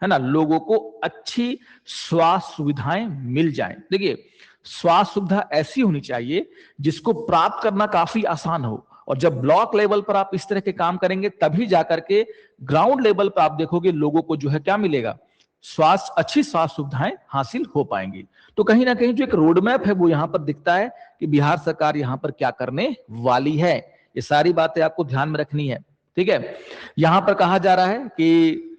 है ना लोगों को अच्छी स्वास्थ्य सुविधाएं मिल जाएं। देखिए स्वास्थ्य सुविधा ऐसी होनी चाहिए जिसको प्राप्त करना काफी आसान हो, और जब ब्लॉक लेवल पर आप इस तरह के काम करेंगे तभी जाकर के ग्राउंड लेवल पर आप देखोगे लोगों को जो है क्या मिलेगा, अच्छी स्वास्थ्य सुविधाएं हासिल हो पाएंगी। तो कहीं ना कहीं जो एक रोड मैप है वो यहां पर दिखता है कि बिहार सरकार यहां पर क्या करने वाली है। ये सारी बातें आपको ध्यान में रखनी है। ठीक है, यहां पर कहा जा रहा है कि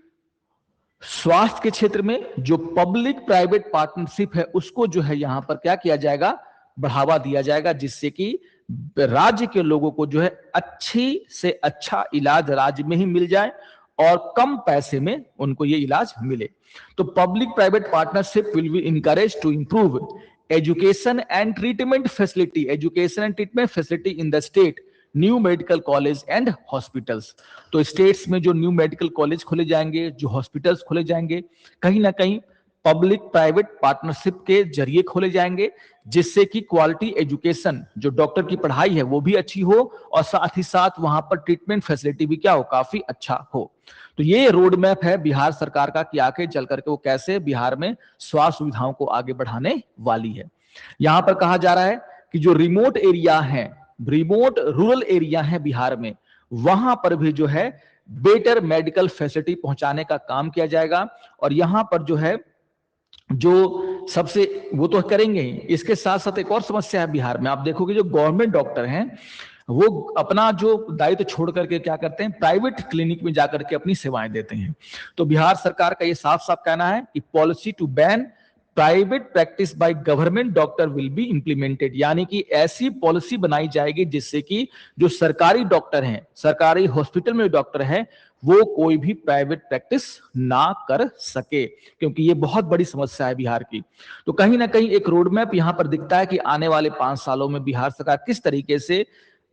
स्वास्थ्य के क्षेत्र में जो पब्लिक प्राइवेट पार्टनरशिप है उसको जो है यहां पर क्या किया जाएगा, बढ़ावा दिया जाएगा, जिससे कि राज्य के लोगों को जो है अच्छी से अच्छा इलाज राज्य में ही मिल जाए और कम पैसे में उनको ये इलाज मिले। तो public private partnership will be encourage to improve education and treatment facility in the state, new medical college and hospitals. तो स्टेट्स में जो न्यू मेडिकल कॉलेज खोले जाएंगे, जो हॉस्पिटल्स खोले जाएंगे, कहीं ना कहीं पब्लिक प्राइवेट पार्टनरशिप के जरिए खोले जाएंगे, जिससे कि क्वालिटी एजुकेशन जो डॉक्टर की पढ़ाई है वो भी अच्छी हो, और साथ ही साथ वहां पर ट्रीटमेंट फैसिलिटी भी क्या हो, काफी अच्छा हो। तो ये रोड मैप है बिहार सरकार का कि आगे चल करके वो कैसे बिहार में स्वास्थ्य सुविधाओं को आगे बढ़ाने वाली है। यहां पर कहा जा रहा है कि जो रिमोट एरिया है, रिमोट रूरल एरिया है बिहार में, वहां पर भी जो है बेटर मेडिकल फैसिलिटी पहुंचाने का काम किया जाएगा। और यहां पर जो है जो सबसे वो तो करेंगे ही, इसके साथ साथ एक और समस्या है बिहार में, आप देखोगे जो गवर्नमेंट डॉक्टर हैं वो अपना जो दायित्व छोड़ करके क्या करते हैं, प्राइवेट क्लिनिक में जाकर के अपनी सेवाएं देते हैं। तो बिहार सरकार का ये साफ साफ कहना है कि policy to ban private practice by government doctor will be implemented, यानी कि ऐसी पॉलिसी बनाई जाएगी जिससे कि जो सरकारी डॉक्टर हैं, सरकारी हॉस्पिटल में डॉक्टर हैं, वो कोई भी प्राइवेट प्रैक्टिस ना कर सके, क्योंकि ये बहुत बड़ी समस्या है बिहार की। तो कहीं ना कहीं एक रोड मैप यहां पर दिखता है कि आने वाले 5 सालों में बिहार सरकार किस तरीके से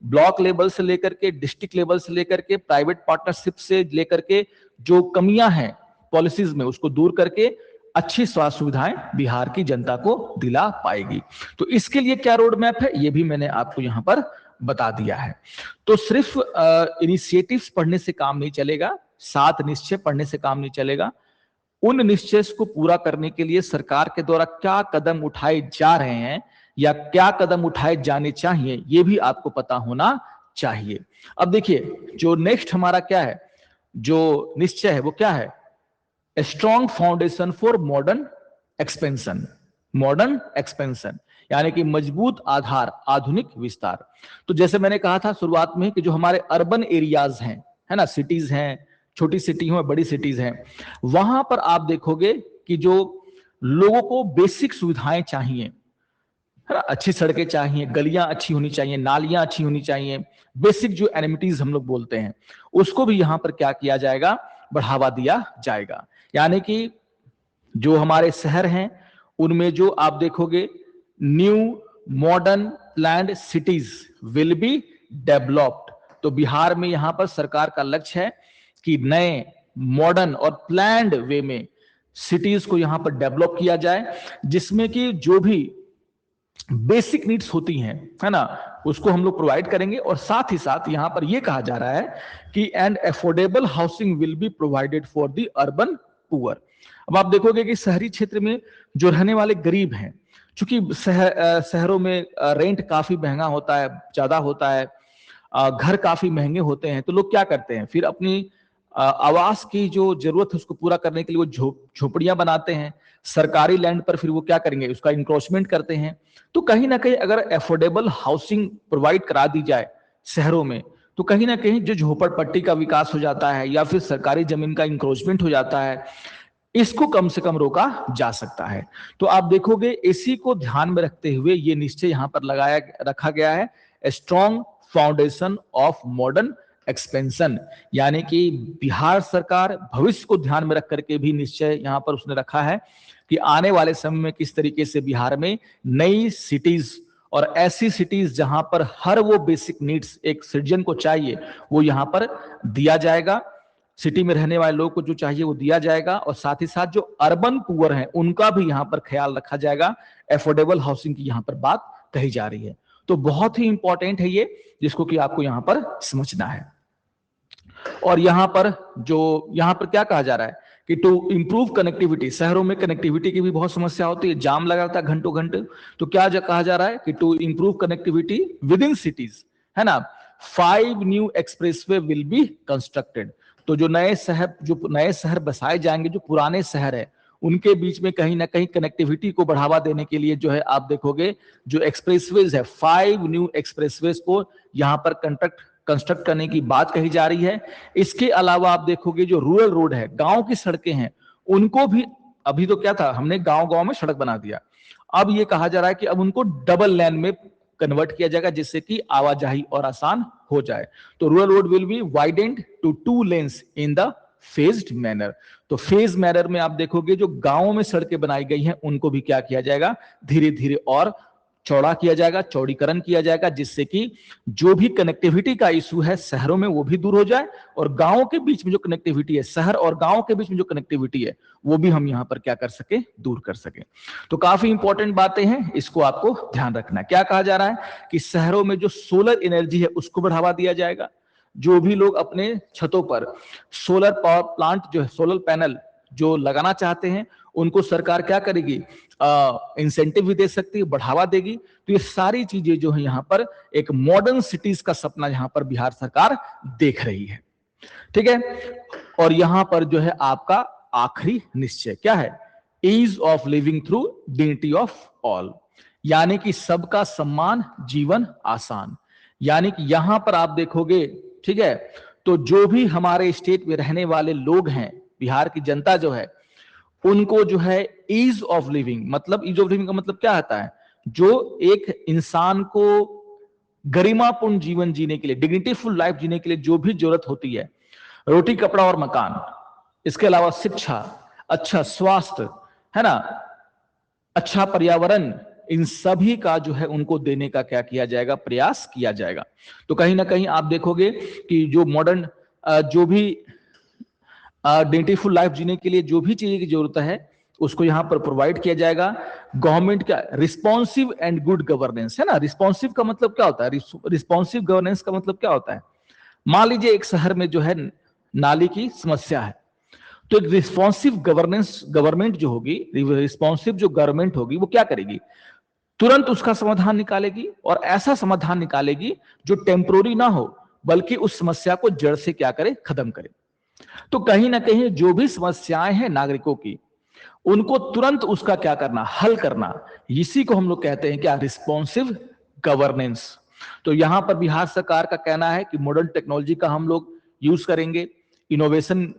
ब्लॉक लेवल से लेकर के डिस्ट्रिक्ट लेवल से लेकर के प्राइवेट पार्टनरशिप से लेकर के जो कमियां हैं पॉलिसीज में उसको दूर करके अच्छी स्वास्थ्य सुविधाएं बिहार की जनता को दिला पाएगी। तो इसके लिए क्या रोड मैप है ये भी मैंने आपको यहां पर बता दिया है। तो सिर्फ इनिशिएटिव्स पढ़ने से काम नहीं चलेगा, 7 निश्चय पढ़ने से काम नहीं चलेगा। उन निश्चय को पूरा करने के लिए सरकार के द्वारा क्या कदम उठाए जा रहे हैं या क्या कदम उठाए जाने चाहिए, ये भी आपको पता होना चाहिए। अब देखिए, जो नेक्स्ट हमारा क्या है, जो निश्चय है वो क्या है, a strong foundation for modern expansion. Modern expansion यानी कि मजबूत आधार, आधुनिक विस्तार। तो जैसे मैंने कहा था शुरुआत में कि जो हमारे अर्बन एरियाज हैं, है ना, सिटीज हैं, छोटी सिटी हो बड़ी सिटीज हैं, वहां पर आप देखोगे कि जो लोगों को बेसिक सुविधाएं चाहिए, है ना, अच्छी सड़कें चाहिए, गलियां अच्छी होनी चाहिए, नालियां अच्छी होनी चाहिए, बेसिक जो एमिनिटीज हम लोग बोलते हैं, उसको भी यहां पर क्या किया जाएगा, बढ़ावा दिया जाएगा। यानी कि जो हमारे शहर हैं उनमें जो आप देखोगे new modern planned cities will be developed. तो बिहार में यहां पर सरकार का लक्ष्य है कि नए मॉडर्न और प्लान्ड वे में सिटीज को यहां पर डेवलप किया जाए, जिसमें कि जो भी बेसिक नीड्स होती हैं, है ना, उसको हम लोग प्रोवाइड करेंगे। और साथ ही साथ यहां पर यह कहा जा रहा है कि and affordable housing will be provided for the urban poor. अब आप देखोगे कि शहरी क्षेत्र में जो रहने वाले गरीब हैं, चूंकि शहरों में रेंट काफी महंगा होता है, ज्यादा होता है, घर काफी महंगे होते हैं, तो लोग क्या करते हैं, फिर अपनी आवास की जो जरूरत है उसको पूरा करने के लिए वो झोपड़ियां बनाते हैं। सरकारी लैंड पर फिर वो क्या करेंगे, उसका इंक्रोचमेंट करते हैं। तो कहीं ना कहीं अगर अफोर्डेबल हाउसिंग प्रोवाइड करा दी जाए शहरों में, तो कहीं ना कहीं जो झोपड़पट्टी का विकास हो जाता है या फिर सरकारी जमीन का इंक्रोचमेंट हो जाता है, इसको कम से कम रोका जा सकता है। तो आप देखोगे इसी को ध्यान में रखते हुए ये निश्चय यहां पर रखा गया है, strong foundation of modern expansion. यानी कि बिहार सरकार भविष्य को ध्यान में रख करके भी निश्चय यहां पर उसने रखा है कि आने वाले समय में किस तरीके से बिहार में नई सिटीज और ऐसी सिटीज जहां पर हर वो बेसिक नीड्स एक सिटीजन को चाहिए वो यहां पर दिया जाएगा, सिटी में रहने वाले लोगों को जो चाहिए वो दिया जाएगा। और साथ ही साथ जो अर्बन पुअर हैं उनका भी यहां पर ख्याल रखा जाएगा। अफोर्डेबल हाउसिंग की यहां पर बात कही जा रही है। तो बहुत ही इंपॉर्टेंट है ये, जिसको कि आपको यहां पर समझना है। और यहां पर क्या कहा जा रहा है कि टू इंप्रूव कनेक्टिविटी, शहरों में कनेक्टिविटी की भी बहुत समस्या होती है, जाम लगा रहता है घंटों घंटे। तो क्या कहा जा रहा है कि to improve connectivity within cities, है ना, 5 new expressway will be constructed. तो जो नए शहर बसाए जाएंगे, जो पुराने शहर है उनके बीच में कहीं ना कहीं कनेक्टिविटी को बढ़ावा देने के लिए जो है आप देखोगे जो एक्सप्रेसवेज है, 5 न्यू एक्सप्रेसवेज को यहां पर कंस्ट्रक्ट करने की बात कही जा रही है। इसके अलावा आप देखोगे जो रूरल रोड है, गांव की सड़कें हैं, उनको भी, अभी तो क्या था, हमने गांव गांव में सड़क बना दिया, अब ये कहा जा रहा है कि अब उनको डबल लेन में कन्वर्ट किया जाएगा, जिससे कि आवाजाही और आसान हो जाए। तो rural road will be widened to 2 lanes in the phased manner. तो फेज मैनर में आप देखोगे जो गांवों में सड़कें बनाई गई हैं उनको भी क्या किया जाएगा, धीरे धीरे और चौड़ा किया जाएगा, चौड़ीकरण किया जाएगा, जिससे कि जो भी कनेक्टिविटी का इशू है शहरों में वो भी दूर हो जाए, और गांवों के बीच में जो कनेक्टिविटी है, शहर और गांव के बीच में जो कनेक्टिविटी है, वो भी हम यहां पर क्या कर सके, दूर कर सके। तो काफी इंपॉर्टेंट बातें हैं, इसको आपको ध्यान रखना है। क्या कहा जा रहा है कि शहरों में जो सोलर एनर्जी है उसको बढ़ावा दिया जाएगा। जो भी लोग अपने छतों पर सोलर पावर प्लांट जो है, सोलर पैनल जो लगाना चाहते हैं, उनको सरकार क्या करेगी, इंसेंटिव भी दे सकती है, बढ़ावा देगी। तो ये सारी चीजें जो है यहां पर एक मॉडर्न सिटीज का सपना यहां पर बिहार सरकार देख रही है। ठीक है। और यहां पर जो है आपका आखिरी निश्चय क्या है, ease of living through dignity of all, यानी कि सबका सम्मान, जीवन आसान। यानी कि यहां पर आप देखोगे, ठीक है, तो जो भी हमारे स्टेट में रहने वाले लोग हैं, बिहार की जनता जो है, उनको जो है ईज ऑफ लिविंग, मतलब ईज ऑफ लिविंग का मतलब क्या आता है, जो एक इंसान को गरिमापूर्ण जीवन जीने के लिए, डिग्निटीफुल लाइफ जीने के लिए जो भी जरूरत होती है, रोटी कपड़ा और मकान, इसके अलावा शिक्षा, अच्छा स्वास्थ्य, है ना, अच्छा पर्यावरण, इन सभी का जो है उनको देने का क्या किया जाएगा, प्रयास किया जाएगा। तो कहीं ना कहीं आप देखोगे कि जो मॉडर्न जो भी डिग्निटीफुल लाइफ जीने के लिए जो भी चीज की जरूरत है, उसको यहाँ पर प्रोवाइड किया जाएगा। गवर्नमेंट का रिस्पॉन्सिव एंड गुड गवर्नेंस है ना। रिस्पॉन्सिव का मतलब क्या होता है? रिस्पॉन्सिव गवर्नेंस का मतलब क्या होता है? मान लीजिए एक शहर में जो है नाली की समस्या है, तो एक रिस्पॉन्सिव गवर्नेंस गवर्नमेंट जो होगी, रिस्पॉन्सिव जो गवर्नमेंट होगी, वो क्या करेगी? तुरंत उसका समाधान निकालेगी, और ऐसा समाधान निकालेगी जो टेम्पोररी ना हो, बल्कि उस समस्या को जड़ से क्या करे? खत्म करे। तो कहीं ना कहीं जो भी समस्याएं हैं नागरिकों की, उनको तुरंत उसका क्या करना? हल करना। इसी को हम लोग कहते हैं क्या? Responsive governance. तो यहां पर बिहार सरकार का कहना है कि मॉडर्न टेक्नोलॉजी का हम लोग यूज करेंगे, इनोवेशन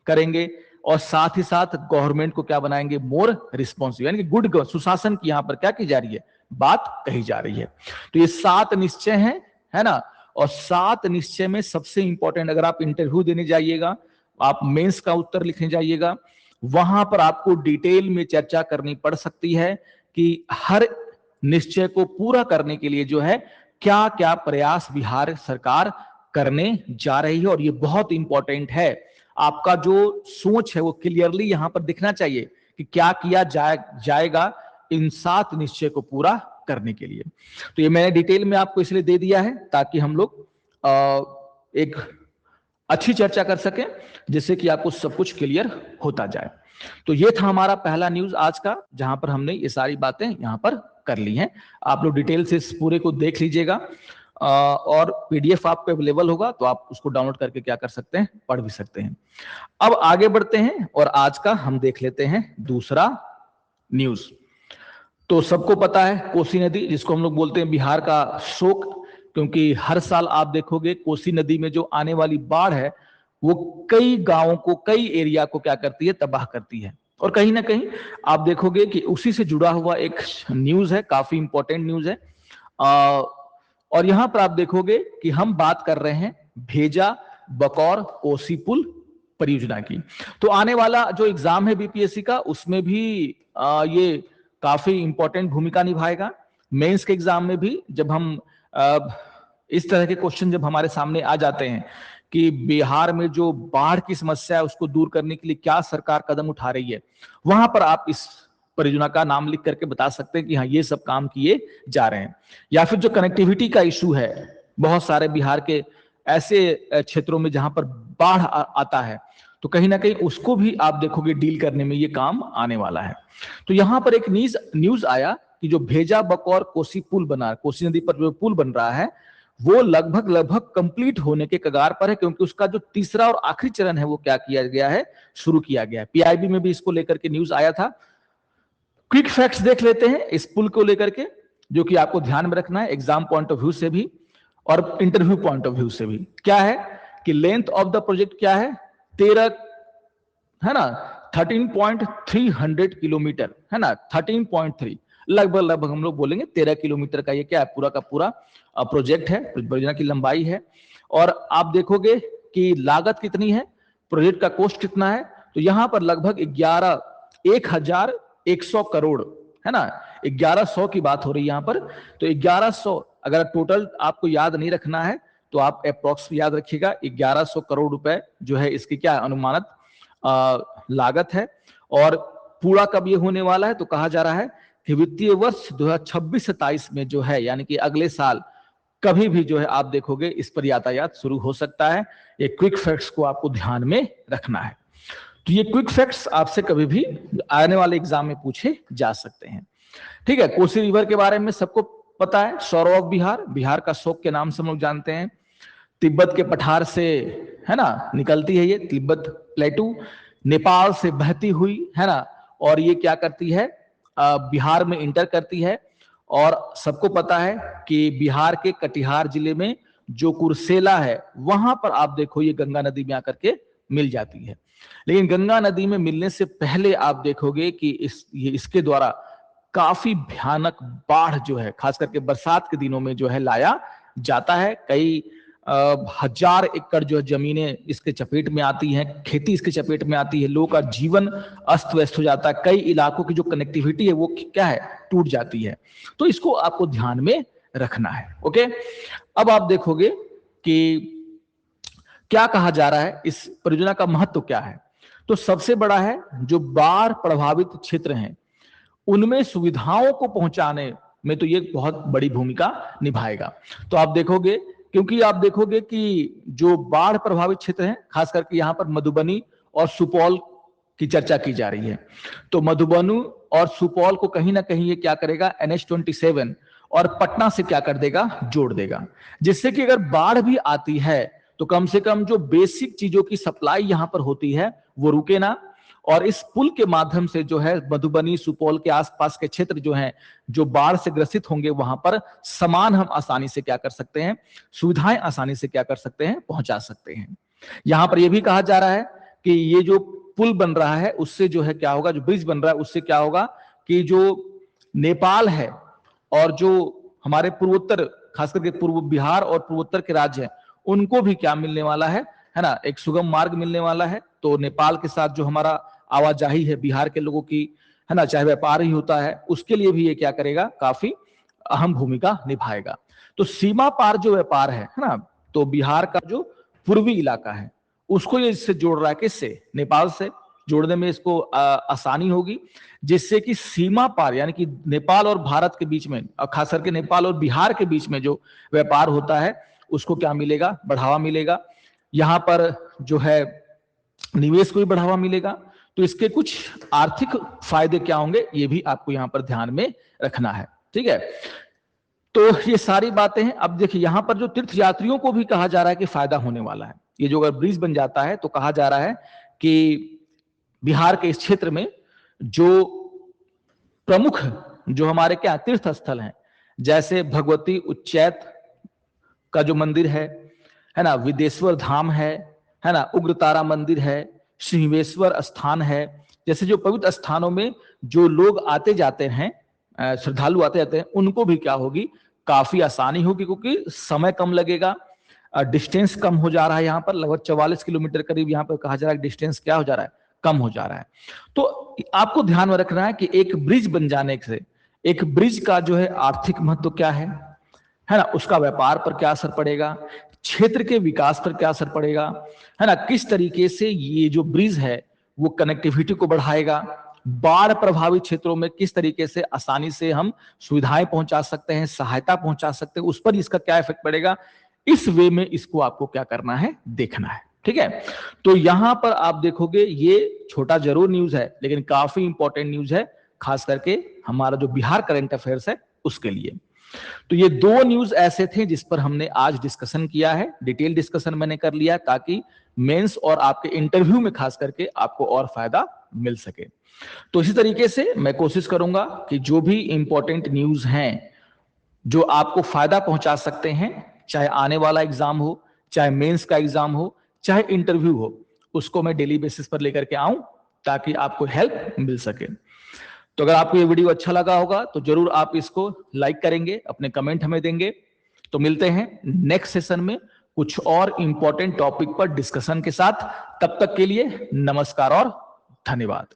करेंगे, और साथ ही साथ गवर्नमेंट को क्या बनाएंगे? मोर रिस्पॉन्सिव, यानी कि गुड सुशासन की यहां पर क्या की जा रही है? बात कही जा रही है। तो ये 7 निश्चय हैं, है ना। और 7 निश्चय में सबसे इंपॉर्टेंट, अगर आप इंटरव्यू देने जाइएगा, आप मेंस का उत्तर लिखने जाइएगा, वहां पर आपको डिटेल में चर्चा करनी पड़ सकती है कि हर निश्चय को पूरा करने के लिए जो है क्या क्या प्रयास बिहार सरकार करने जा रही है। और ये बहुत इंपॉर्टेंट है, आपका जो सोच है वो क्लियरली यहां पर दिखना चाहिए कि क्या किया जाएगा इन 7 निश्चय को पूरा करने के लिए। तो ये मैंने डिटेल में आपको इसलिए दे दिया है ताकि हम लोग एक अच्छी चर्चा कर सकें, जिससे कि आपको सब कुछ क्लियर होता जाए। तो ये था हमारा पहला न्यूज आज का, जहां पर हमने ये सारी बातें यहां पर कर ली हैं। आप लोग डिटेल से इस पूरे को देख लीजिएगा, और पीडीएफ आप पे अवेलेबल होगा, तो आप उसको डाउनलोड करके क्या कर सकते हैं? पढ़ भी सकते हैं। अब आगे बढ़ते हैं और आज का हम देख लेते हैं दूसरा न्यूज। तो सबको पता है कोसी नदी, जिसको हम लोग बोलते हैं बिहार का शोक, क्योंकि हर साल आप देखोगे कोसी नदी में जो आने वाली बाढ़ है वो कई गांवों को, कई एरिया को क्या करती है? तबाह करती है। और कहीं ना कहीं आप देखोगे कि उसी से जुड़ा हुआ एक न्यूज है, काफी इंपॉर्टेंट न्यूज है। और यहां पर आप देखोगे कि हम बात कर रहे हैं भेजा बकौर कोसी पुल परियोजना की। तो आने वाला जो एग्जाम है बीपीएससी का, उसमें भी ये काफी इंपॉर्टेंट भूमिका निभाएगा। मेंस के एग्जाम में भी जब हम इस तरह के क्वेश्चन जब हमारे सामने आ जाते हैं कि बिहार में जो बाढ़ की समस्या है उसको दूर करने के लिए क्या सरकार कदम उठा रही है, वहां पर आप इस परियोजना का नाम लिख करके बता सकते हैं कि हाँ ये सब काम किए जा रहे हैं। या फिर जो कनेक्टिविटी का इशू है, बहुत सारे बिहार के ऐसे क्षेत्रों में जहां पर बाढ़ आता है, तो कहीं ना कहीं उसको भी आप देखोगे डील करने में ये काम आने वाला है। तो यहां पर एक न्यूज आया कि जो भेजा बकौर कोसी पुल बना, कोसी नदी पर जो पुल बन रहा है, वो लगभग कंप्लीट होने के कगार पर है, क्योंकि उसका जो तीसरा और आखिरी चरण है वो क्या किया गया है? शुरू किया गया है। पीआईबी में भी इसको लेकर के न्यूज आया था। क्विक फैक्ट्स देख लेते हैं इस पुल को लेकर के, जो कि आपको ध्यान में रखना है एग्जाम पॉइंट ऑफ व्यू से भी और इंटरव्यू पॉइंट ऑफ व्यू से भी। क्या है कि लेंथ ऑफ द प्रोजेक्ट क्या है? 13, है ना, 13.300 किलोमीटर, है ना, 13.3, लगभग हम लोग बोलेंगे 13 किलोमीटर का ये क्या है? पूरा का पूरा प्रोजेक्ट है, परियोजना की लंबाई है। और आप देखोगे कि लागत कितनी है, प्रोजेक्ट का कॉस्ट कितना है, तो यहां पर लगभग 11,100 करोड़, है ना, 1100 की बात हो रही है यहां पर। तो 1100, अगर टोटल आपको याद नहीं रखना है तो आप अप्रोक्स याद रखिएगा, 1100 करोड़ रुपए जो है इसकी क्या अनुमानित लागत है। और पूरा कब ये होने वाला है? तो कहा जा रहा है कि वित्तीय वर्ष 2026-27 में जो है, यानी कि अगले साल कभी भी जो है आप देखोगे इस पर यातायात शुरू हो सकता है। ये क्विक फैक्ट्स को आपको ध्यान में रखना है। तो ये क्विक फैक्ट्स आपसे कभी भी आने वाले एग्जाम में पूछे जा सकते हैं। ठीक है, कोसी रिवर के बारे में सबको पता है, सौरव ऑफ बिहार, बिहार का शोक के नाम से हम लोग जानते हैं। तिब्बत के पठार से, है ना, निकलती है ये तिब्बत प्लेटू, नेपाल से बहती हुई, है ना, और ये क्या करती है? बिहार में इंटर करती है। और सबको पता है कि बिहार के कटिहार जिले में जो कुर्सेला है, वहां पर आप देखो ये गंगा नदी में आकर के मिल जाती है। लेकिन गंगा नदी में मिलने से पहले आप देखोगे कि इसके द्वारा काफी भयानक बाढ़ जो है, खास करके बरसात के दिनों में जो है लाया जाता है। कई हजार एकड़ जो जमीनें इसके चपेट में आती हैं, खेती इसके चपेट में आती है, लोगों का जीवन अस्त व्यस्त हो जाता है, कई इलाकों की जो कनेक्टिविटी है वो क्या है? टूट जाती है। तो इसको आपको ध्यान में रखना है। ओके, अब आप देखोगे कि क्या कहा जा रहा है, इस परियोजना का महत्व क्या है। तो सबसे बड़ा है जो बाढ़ प्रभावित क्षेत्र हैं उनमें सुविधाओं को पहुंचाने में तो ये बहुत बड़ी भूमिका निभाएगा। तो आप देखोगे, क्योंकि आप देखोगे कि जो बाढ़ प्रभावित क्षेत्र हैं, खास करके यहाँ पर मधुबनी और सुपौल की चर्चा की जा रही है, तो मधुबनी और सुपौल को कहीं ना कहीं ये क्या करेगा, NH-27 और पटना से क्या कर देगा, जोड़ देगा, जिससे कि अगर बाढ़ भी आती है तो कम से कम जो बेसिक चीजों की सप्लाई यहां पर होती है वो रुके ना, और इस पुल के माध्यम से जो है मधुबनी सुपौल के आसपास के क्षेत्र जो हैं, जो बाढ़ से ग्रसित होंगे, वहां पर सामान हम आसानी से क्या कर सकते हैं, सुविधाएं आसानी से क्या कर सकते हैं, पहुंचा सकते हैं। यहां पर यह भी कहा जा रहा है कि ये जो पुल बन रहा है उससे जो है क्या होगा, जो ब्रिज बन रहा है उससे क्या होगा कि जो नेपाल है और जो हमारे पूर्वोत्तर, खास करके पूर्व बिहार और पूर्वोत्तर के राज्य हैं, उनको भी क्या मिलने वाला है ना, एक सुगम मार्ग मिलने वाला है। तो नेपाल के साथ जो हमारा आवाजाही है बिहार के लोगों की, है ना, चाहे व्यापार ही होता है, उसके लिए भी ये क्या करेगा, काफी अहम भूमिका निभाएगा। तो सीमा पार जो व्यापार है ना, तो बिहार का जो पूर्वी इलाका है उसको ये इससे जोड़ रहा है, किससे, नेपाल से। जोड़ने में इसको आसानी होगी, जिससे कि सीमा पार यानी कि नेपाल और भारत के बीच में, खास करके नेपाल और बिहार के बीच में जो व्यापार होता है उसको क्या मिलेगा, बढ़ावा मिलेगा। यहां पर जो है निवेश को भी बढ़ावा मिलेगा। तो इसके कुछ आर्थिक फायदे क्या होंगे ये भी आपको यहां पर ध्यान में रखना है, ठीक है। तो ये सारी बातें हैं। अब देखिए यहां पर जो तीर्थ यात्रियों को भी कहा जा रहा है कि फायदा होने वाला है, ये जो अगर ब्रिज बन जाता है तो कहा जा रहा है कि बिहार के इस क्षेत्र में जो प्रमुख जो हमारे क्या तीर्थ स्थल हैं, जैसे भगवती उच्चैठ का जो मंदिर है ना, विदेश्वर धाम है ना, उग्रतारा मंदिर है, सिंहेश्वर स्थान है, जैसे जो पवित्र स्थानों में जो लोग आते जाते हैं, श्रद्धालु आते जाते हैं, उनको भी क्या होगी, काफी आसानी होगी, क्योंकि समय कम लगेगा, डिस्टेंस कम हो जा रहा है। यहाँ पर लगभग 44 किलोमीटर करीब यहाँ पर कहा जा रहा है डिस्टेंस क्या हो जा रहा है, कम हो जा रहा है। तो आपको ध्यान में रखना है कि एक ब्रिज बन जाने से एक ब्रिज का जो है आर्थिक महत्व क्या है ना, उसका व्यापार पर क्या असर पड़ेगा, क्षेत्र के विकास पर क्या असर पड़ेगा, है ना, किस तरीके से ये जो ब्रिज है वो कनेक्टिविटी को बढ़ाएगा, बाढ़ प्रभावित क्षेत्रों में किस तरीके से आसानी से हम सुविधाएं पहुंचा सकते हैं, सहायता पहुंचा सकते हैं, उस पर इसका क्या इफेक्ट पड़ेगा। इस वे में इसको आपको क्या करना है, देखना है, ठीक है। तो यहां पर आप देखोगे ये छोटा जरूर न्यूज है लेकिन काफी इंपॉर्टेंट न्यूज है, खास करके हमारा जो बिहार करंट अफेयर्स है उसके लिए। तो ये दो न्यूज ऐसे थे जिस पर हमने आज डिस्कशन किया है, डिटेल डिस्कशन मैंने कर लिया ताकि मेंस और आपके इंटरव्यू में खास करके आपको और फायदा मिल सके। तो इसी तरीके से मैं कोशिश करूंगा कि जो भी इंपॉर्टेंट न्यूज हैं जो आपको फायदा पहुंचा सकते हैं, चाहे आने वाला एग्जाम हो, चाहे मेंस का एग्जाम हो, चाहे इंटरव्यू हो, उसको मैं डेली बेसिस पर लेकर के आऊं ताकि आपको हेल्प मिल सके। तो अगर आपको ये वीडियो अच्छा लगा होगा तो जरूर आप इसको लाइक करेंगे, अपने कमेंट हमें देंगे। तो मिलते हैं नेक्स्ट सेशन में कुछ और इंपॉर्टेंट टॉपिक पर डिस्कशन के साथ। तब तक के लिए नमस्कार और धन्यवाद।